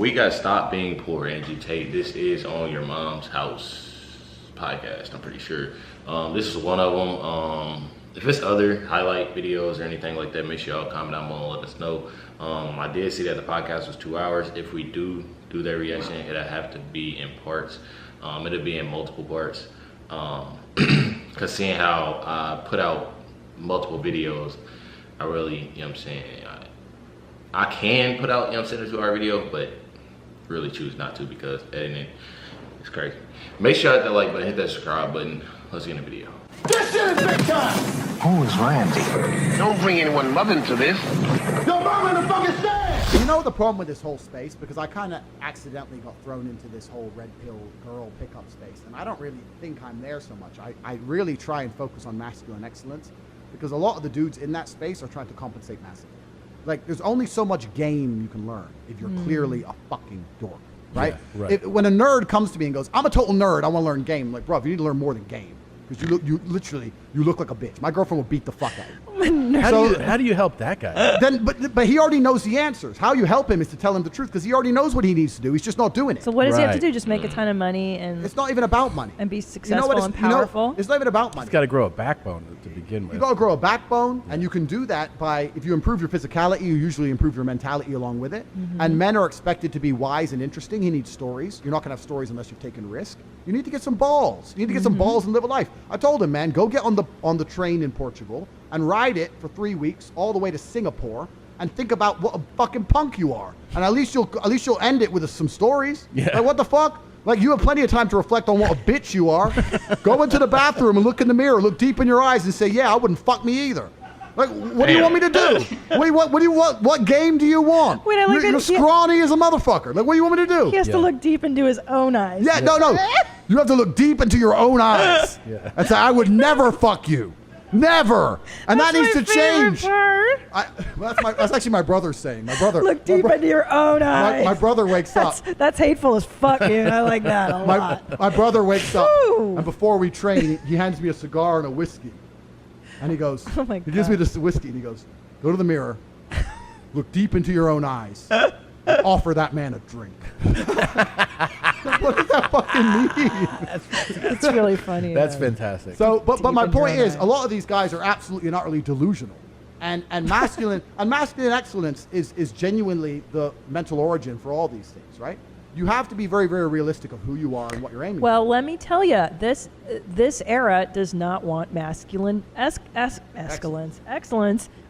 We got Stop Being Poor, Angie Tate. This is On Your Mom's House podcast, I'm pretty sure. This is one of them. If it's other highlight videos or anything like that, make sure y'all comment down below and let us know. I did see that the podcast was 2 hours. If we do that reaction, it'll have to be in parts. It'll be in multiple parts. Because seeing how I put out multiple videos, I really, you know what I'm saying, I can put out, you know what I'm saying, a 2 hour video, but really choose not to because editing is crazy. Make sure you hit that like button, hit that subscribe button. Let's get in the video. This shit is big time! Who is Randy? Don't bring anyone love into this. Your mom in the fucking stand! You know the problem with this whole space, because I kind of accidentally got thrown into this whole red pill girl pickup space, and I don't really think I'm there so much. I really try and focus on masculine excellence, because a lot of the dudes in that space are trying to compensate massively. Like, there's only so much game you can learn if you're clearly a fucking dork, right? Yeah, right. When a nerd comes to me and goes, I'm a total nerd, I want to learn game. I'm like, bro, you need to learn more than game. Because you look like a bitch. My girlfriend will beat the fuck out of you. How do you help that guy? But he already knows the answers. How you help him is to tell him the truth, because he already knows what he needs to do. He's just not doing it. So what does he have to Right. do? Just make a ton of money and It's not even about money. and be You successful know what? and powerful? It's not even about money. He's got to grow a backbone to begin with. You got to grow a backbone, and you can do that by, if you improve your physicality, you usually improve your mentality along with it. And men are expected to be wise and interesting. He needs stories. You're not going to have stories unless you've taken risk. You need to get some balls. You need to get some balls and live a life. I told him, man, go get on the train in Portugal and ride it for 3 weeks all the way to Singapore and think about what a fucking punk you are. And at least you'll end it with some stories. Yeah. Like, what the fuck? Like, you have plenty of time to reflect on what a bitch you are. Go into the bathroom and look in the mirror, look deep in your eyes and say, yeah, I wouldn't fuck me either. Like, what do you want me to do? What do you want? What game do you want? Wait, I look You're at- scrawny as a motherfucker. Like, what do you want me to do? He has to look deep into his own eyes. Yeah, no. You have to look deep into your own eyes and say, I would never fuck you. Never. And that needs to change. Well, that's actually my brother's saying. My brother. Look deep into your own eyes. My brother wakes up. That's hateful as fuck, dude. I like that a lot. My brother wakes up, Ooh. and before we train, he hands me a cigar and a whiskey. And he goes, Oh my he gives me this whiskey, and he goes, go to the mirror, look deep into your own eyes, and offer that man a drink. What does that fucking mean? It's really funny. That's fantastic. So, but my into point your is, own a lot of these guys are absolutely and utterly delusional, and masculine excellence is genuinely the mental origin for all these things, right? You have to be very, very realistic of who you are and what you're aiming for. Well, let me tell you, this era does not want masculine excellence.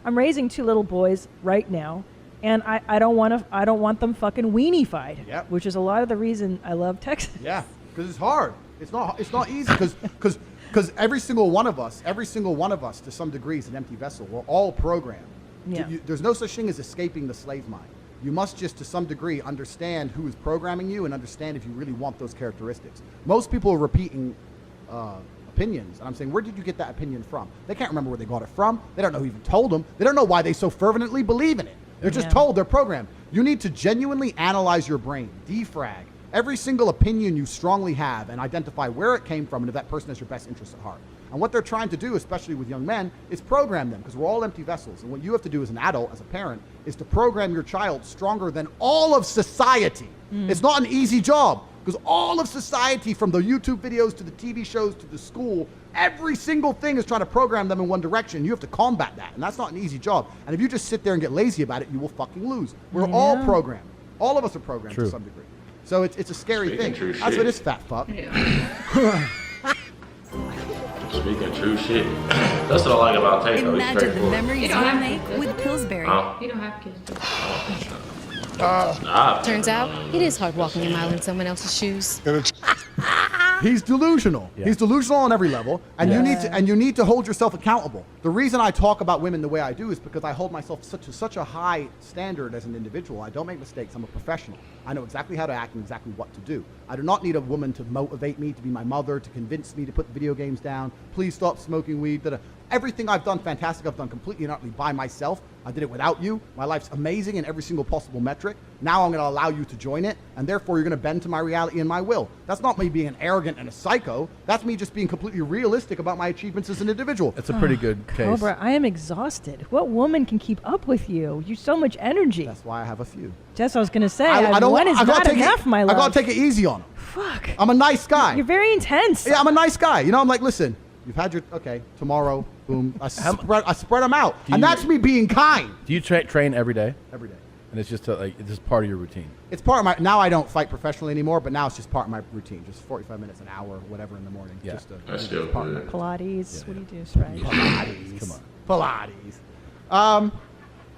I'm raising 2 little boys right now, and I don't want them fucking weenie-fied. Yep. Which is a lot of the reason I love Texas. Yeah, because it's hard. It's not easy because every single one of us to some degree is an empty vessel. We're all programmed. Yeah. There's no such thing as escaping the slave mind. You must just, to some degree, understand who is programming you and understand if you really want those characteristics. Most people are repeating opinions, and I'm saying, where did you get that opinion from? They can't remember where they got it from. They don't know who even told them. They don't know why they so fervently believe in it. They're just told, they're programmed. You need to genuinely analyze your brain, defrag every single opinion you strongly have and identify where it came from and if that person has your best interests at heart. And what they're trying to do, especially with young men, is program them, because we're all empty vessels. And what you have to do as an adult, as a parent, is to program your child stronger than all of society. It's not an easy job, because all of society, from the YouTube videos to the TV shows to the school, every single thing is trying to program them in one direction. You have to combat that, and that's not an easy job. And if you just sit there and get lazy about it, you will fucking lose. We're all programmed. All of us are programmed to some degree. So it's a scary thing. That's what this fat fuck. Speaking true shit. That's what I like about Tate, though. He's Imagine the straightforward. memories you make with Pillsbury. You don't have kids. Turns out, it is hard walking a mile in someone else's shoes. He's delusional. Yeah. He's delusional on every level, and you need to hold yourself accountable. The reason I talk about women the way I do is because I hold myself such a high standard as an individual. I don't make mistakes. I'm a professional. I know exactly how to act and exactly what to do. I do not need a woman to motivate me, to be my mother, to convince me to put video games down. Please stop smoking weed. Everything I've done fantastic. I've done completely and utterly by myself. I did it without you. My life's amazing in every single possible metric. Now I'm going to allow you to join it, and therefore you're going to bend to my reality and my will. That's not me being an arrogant and a psycho. That's me just being completely realistic about my achievements as an individual. That's a pretty good case. Cobra, I am exhausted. What woman can keep up with you? You so much energy. That's why I have a few. That's what I was gonna say. I don't. One is I gotta not take enough, it, my love. I gotta take it easy on him. Fuck. I'm a nice guy. You're very intense. Yeah, I'm a nice guy. You know, I'm like, listen, you've had your tomorrow, boom. I spread them out, and that's me being kind. Do you train every day? Every day. And it's just it's just part of your routine. It's part of my. Now I don't fight professionally anymore, but now it's just part of my routine. Just 45 minutes, an hour, whatever in the morning. Yeah. Just That's still part of good. Pilates. Yeah, What do you do, right? Pilates. Come on. Pilates.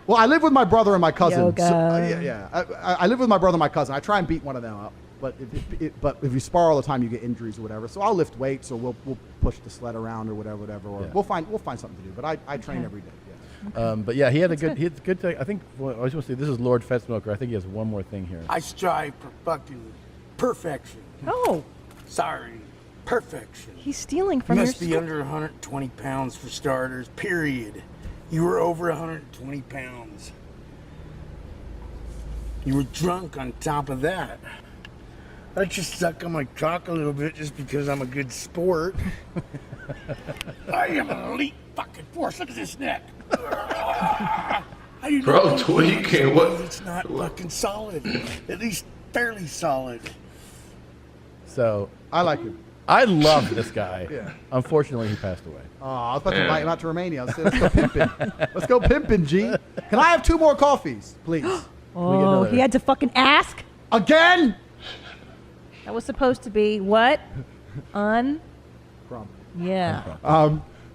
Well, I live with my brother and my cousin. Yoga. Yeah. I live with my brother and my cousin. I try and beat one of them up, but if you spar all the time, you get injuries or whatever. So I'll lift weights, or we'll push the sled around or whatever, or Yeah. we'll find something to do. But I train Okay. every day. Yeah. But yeah, he had a good thing. I think I was going to say this is Lord Fetsmoker. I think he has one more thing here. I strive for fucking perfection. Oh, Sorry, perfection. he's stealing You from your must be under 120 pounds for starters, period. You were over 120 pounds. You were drunk on top of that. I just suck on my cock a little bit just because I'm a good sport. I am an elite fucking force. Look at this neck. How you Bro, not tweaking, what? It's not fucking solid. At least fairly solid. So I like him. I love this guy. Yeah. Unfortunately, he passed away. Oh, I was about to invite him out to Romania. Let's go pimping. Let's go pimping, G. Can I have 2 more coffees, please? Oh, another- he had to fucking ask. Again? That was supposed to be what? Yeah.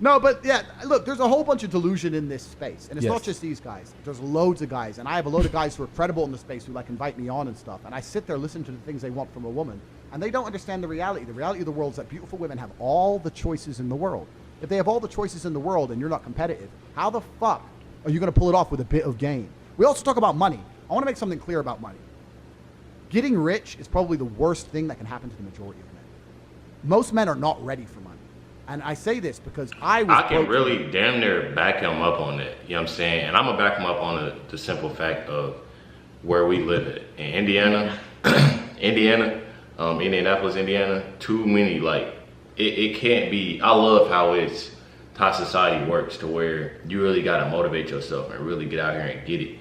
No, but yeah, look, there's a whole bunch of delusion in this space. And it's Yes. not just these guys. There's loads of guys. And I have a load of guys who are credible in the space who like invite me on and stuff. And I sit there, listen to the things they want from a woman. And they don't understand the reality. The reality of the world is that beautiful women have all the choices in the world. If they have all the choices in the world and you're not competitive, how the fuck are you going to pull it off with a bit of gain? We also talk about money. I want to make something clear about money. Getting rich is probably the worst thing that can happen to the majority of men. Most men are not ready for money. And I say this because I can broke- really damn near back him up on that. You know what I'm saying? And I'm going to back him up on the simple fact of where we live at. In Indiana, Indianapolis, Indiana, too many, like, it can't be. I love how society works to where you really got to motivate yourself and really get out here and get it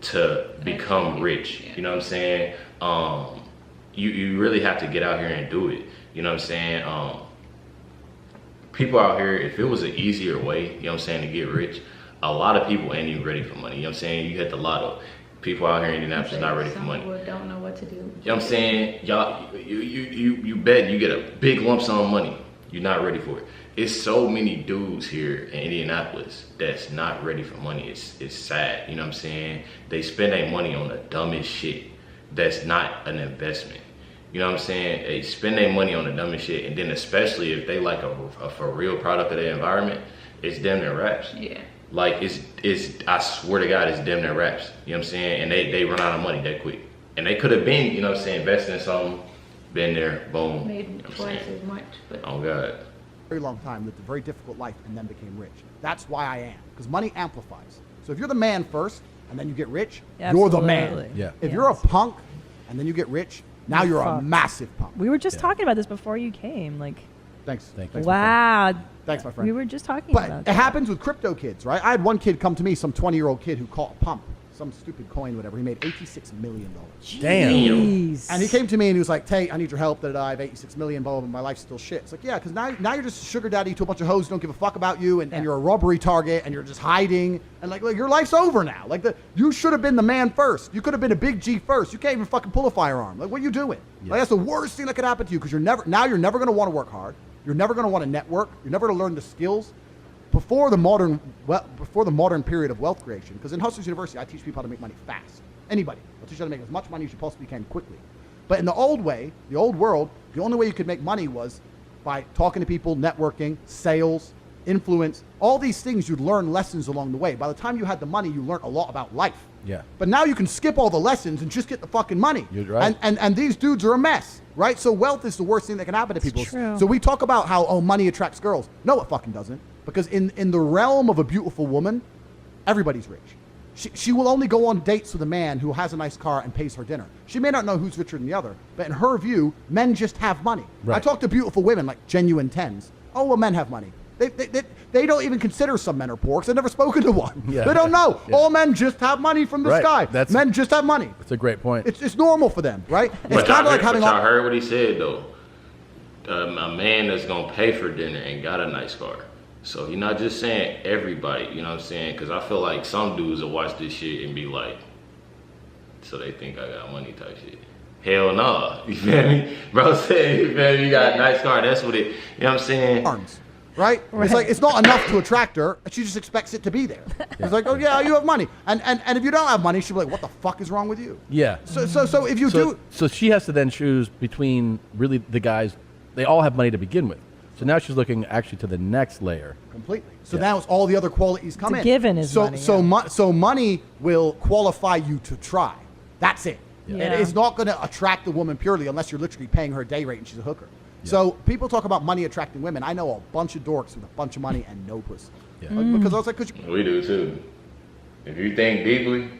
to become rich. You know what I'm saying? You really have to get out here and do it. You know what I'm saying? People out here, if it was an easier way, you know what I'm saying, to get rich, a lot of people ain't even ready for money. You know what I'm saying? You hit the lotto. People out here in Indianapolis not ready for money. Some people don't know what to do. You know what I'm saying? Y'all, you bet you get a big lump sum of money. You're not ready for it. It's so many dudes here in Indianapolis that's not ready for money. It's sad. You know what I'm saying? They spend their money on the dumbest shit that's not an investment. You know what I'm saying? They spend their money on the dumbest shit, and then especially if they like a for real product of their environment, it's damn near raps. Yeah. Like it's I swear to God, it's damn near raps. You know what I'm saying? And they run out of money that quick. And they could have been, you know what I'm saying, investing in something, been there, boom. Made you know what I'm twice saying? as much. But Oh God. very long time, lived a very difficult life, and then became rich. That's why I am, because money amplifies. So if you're the man first, and then you get rich, you're the man. Absolutely. Yeah. If you're a punk, and then you get rich, now you're a fucked. massive punk. We were just talking about this before you came. Like, Thanks. Thank you. Thanks, my friend. wow. Thanks, my friend. We were just talking But about it that. happens with crypto kids, right? I had one kid come to me, some 20-year-old kid who caught a pump, some stupid coin, whatever. He made $86 million. Damn. Jeez. And he came to me and he was like, Tate, I need your help. That I have 86 million, blah, blah, blah, my life's still shit. It's like, yeah, because now you're just a sugar daddy to a bunch of hoes who don't give a fuck about you, and you're a robbery target, and you're just hiding, and like your life's over now. Like you should have been the man first. You could have been a big G first. You can't even fucking pull a firearm. Like, what are you doing? Yeah. Like, that's the worst thing that could happen to you, because you're never going to want to work hard. You're never going to want to network. You're never going to learn the skills. Before the modern period of wealth creation, because in Hustlers University, I teach people how to make money fast. Anybody. I'll teach you how to make as much money as you possibly can quickly. But in the old way, the old world, the only way you could make money was by talking to people, networking, sales, influence, all these things. You'd learn lessons along the way. By the time you had the money, you learned a lot about life. Yeah. But now you can skip all the lessons and just get the fucking money. You're right. And these dudes are a mess, right? So wealth is the worst thing that can happen to people. true. So we talk about how, money attracts girls. No, it fucking doesn't. Because in the realm of a beautiful woman, everybody's rich. She will only go on dates with a man who has a nice car and pays her dinner. She may not know who's richer than the other, but in her view, men just have money. Right. I talk to beautiful women, like genuine 10s. Oh, well, men have money. They don't even consider some men are poor because they've never spoken to one. Yeah. They don't know. Yeah. All men just have money from the sky. Men just have money. That's a great point. It's normal for them, right? But It's kind of like having. I heard what he said though. A man that's gonna pay for dinner and got a nice car. So you're not just saying everybody. You know what I'm saying? Because I feel like some dudes will watch this shit and be like, so they think I got money type shit. Hell no. You feel me? Bro said, you feel me? You got a nice car. That's what it, you know what I'm saying? Arms, right? It's like, it's not enough to attract her. She just expects it to be there. It's like, oh yeah, you have money. And if you don't have money, she'll be like, what the fuck is wrong with you? Yeah. So if you do. So she has to then choose between really the guys, they all have money to begin with. So now she's looking actually to the next layer. Completely. So now it's all the other qualities come in. Given is money. So money will qualify you to try. That's it. Yeah. It is not going to attract the woman purely unless you're literally paying her a day rate and she's a hooker. Yeah. So people talk about money attracting women. I know a bunch of dorks with a bunch of money and no pussy. Yeah. Because I was like, We do too. If you think deeply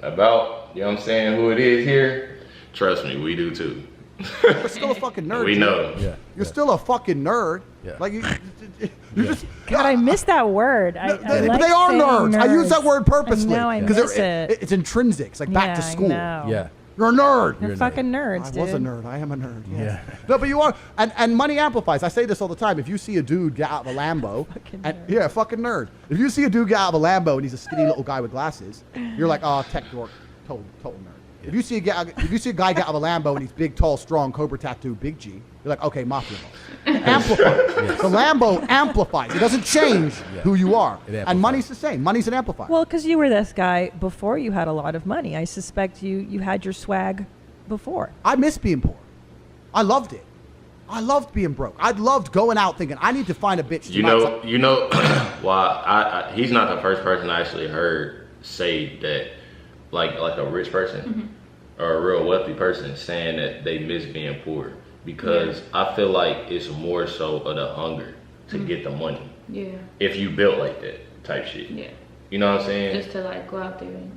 about, you know what I'm saying, who it is here, trust me, we do too. you're still a fucking nerd. We dude. know. Yeah. You're still a fucking nerd. Yeah. Like you just. God, I miss that word. I But like they are saying nerds. I use that word purposely. I know, I miss it. It's intrinsic. It's like back to Yeah, I school. know. Yeah. You're a nerd. They're fucking nerds, I dude. was a nerd. I am a nerd. Yes. Yeah. No, but you are. And money amplifies. I say this all the time. If you see a dude get out of a Lambo. Yeah, fucking nerd. If you see a dude get out of a Lambo and he's a skinny little guy with glasses, you're like, oh, tech dork. Total nerd. If you see a guy get out of a Lambo and he's big, tall, strong, Cobra tattoo, big G, you're like, okay, mafia boss. Amplifies. The Lambo amplifies. It doesn't change who you are. And money's the same. Money's an amplifier. Well, because you were this guy before you had a lot of money. I suspect you had your swag before. I miss being poor. I loved it. I loved being broke. I loved going out thinking I need to find a bitch. To You know, why he's not the first person I actually heard say that, like a rich person or a real wealthy person saying that they miss being poor, because I feel like it's more so of the hunger to get the money. Yeah. If you built like that type shit. Yeah. You know what I'm saying? Just to like go out there and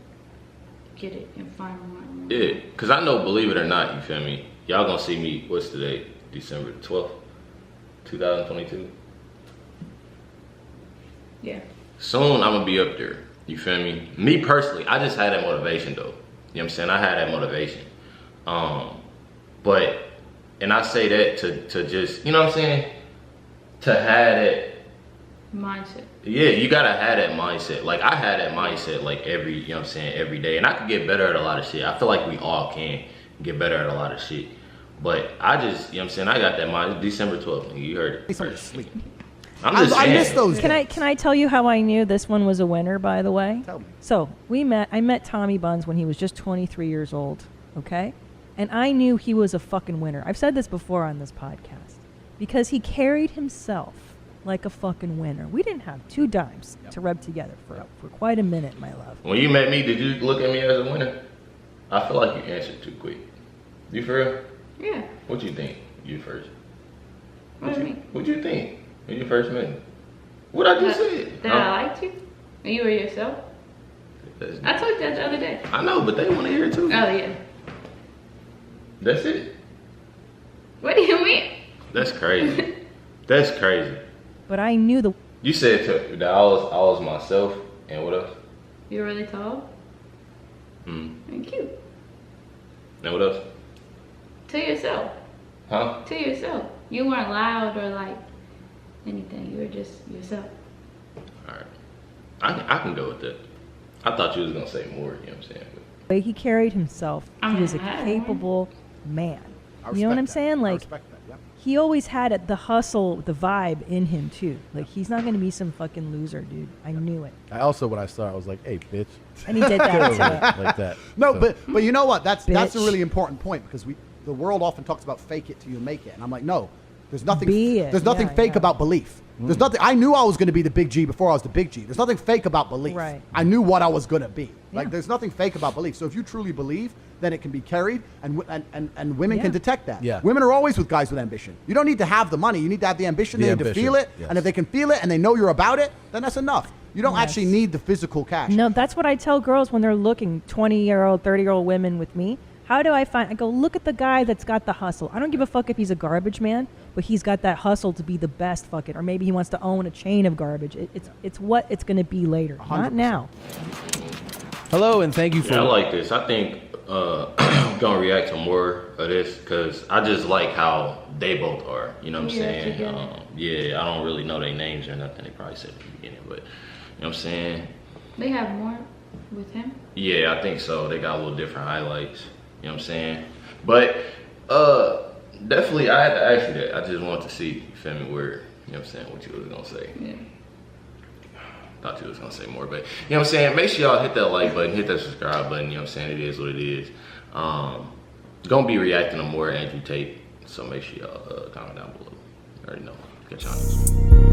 get it and find one. Yeah, because I know, believe it or not, you feel me? Y'all gonna see me, what's today? December 12th, 2022? Yeah. Soon I'm gonna be up there. You feel me? Me personally, I just had that motivation though. You know what I'm saying? I had that motivation. But, and I say that to just, you know what I'm saying? To have that mindset. Yeah, you gotta have that mindset. Like I had that mindset like every, you know what I'm saying, every day. And I could get better at a lot of shit. I feel like we all can get better at a lot of shit. But I just, you know what I'm saying, I got that mind. December 12th, you heard it. Sleep. I'm just saying. I miss those days. Can I tell you how I knew this one was a winner, by the way? Tell me. So I met Tommy Buns when he was just 23 years old, okay? And I knew he was a fucking winner. I've said this before on this podcast. Because he carried himself like a fucking winner. We didn't have 2 dimes to rub together for quite a minute, my love. When you met me, did you look at me as a winner? I feel like you answered too quick. You for real? Yeah. What you think? You first. What do you mean? What you think when you first met me? What I just said. That I liked you? And you were yourself? I told you that the other day. I know, but they want to hear it too. Oh, yeah. That's it. What do you mean? That's crazy. That's crazy. But I knew You said that I was myself, and what else? You're really tall. And cute. And what else? To yourself. Huh? To yourself. You weren't loud or like anything. You were just yourself. All right. I can go with that. I thought you was gonna say more. You know what I'm saying? the way he carried himself, he was a capable man. You know what I'm saying? Like, he always had the hustle, the vibe in him too. Like, he's not going to be some fucking loser, dude. I knew it. I also, when I saw it, I was like, hey, bitch. And he did that too. Like that. No, So- but you know what? That's a really important point, because the world often talks about fake it till you make it, and I'm like, no, there's nothing. There's nothing fake about belief. There's nothing. I knew I was going to be the big G before I was the big G. There's nothing fake about belief. Right. I knew what I was going to be. Like, there's nothing fake about belief. So if you truly believe, then it can be carried, and women can detect that. Yeah. Women are always with guys with ambition. You don't need to have the money. You need to have the ambition. They need to feel it, and if they can feel it and they know you're about it, then that's enough. You don't actually need the physical cash. No, that's what I tell girls when they're looking, 20-year-old, 30-year-old women with me. How do I find? I go, look at the guy that's got the hustle. I don't give a fuck if he's a garbage man, but he's got that hustle to be the best fucking, or maybe he wants to own a chain of garbage. It's what it's going to be later, 100%. Not now. Hello, and thank you for. Yeah, I like this. I think I'm gonna react to more of this because I just like how they both are. You know what I'm saying? Yeah, I don't really know their names or nothing. They probably said at the beginning, but you know what I'm saying? They have more with him? Yeah, I think so. They got a little different highlights. You know what I'm saying? But definitely, I had to ask you that. I just wanted to see, you feel me, where, you know what I'm saying, what you was gonna say. Yeah. Thought you was gonna say more, but you know what I'm saying? Make sure y'all hit that like button, hit that subscribe button. You know what I'm saying? It is what it is. Gonna be reacting to more Andrew Tate, so make sure y'all comment down below. You already know. Catch y'all next one.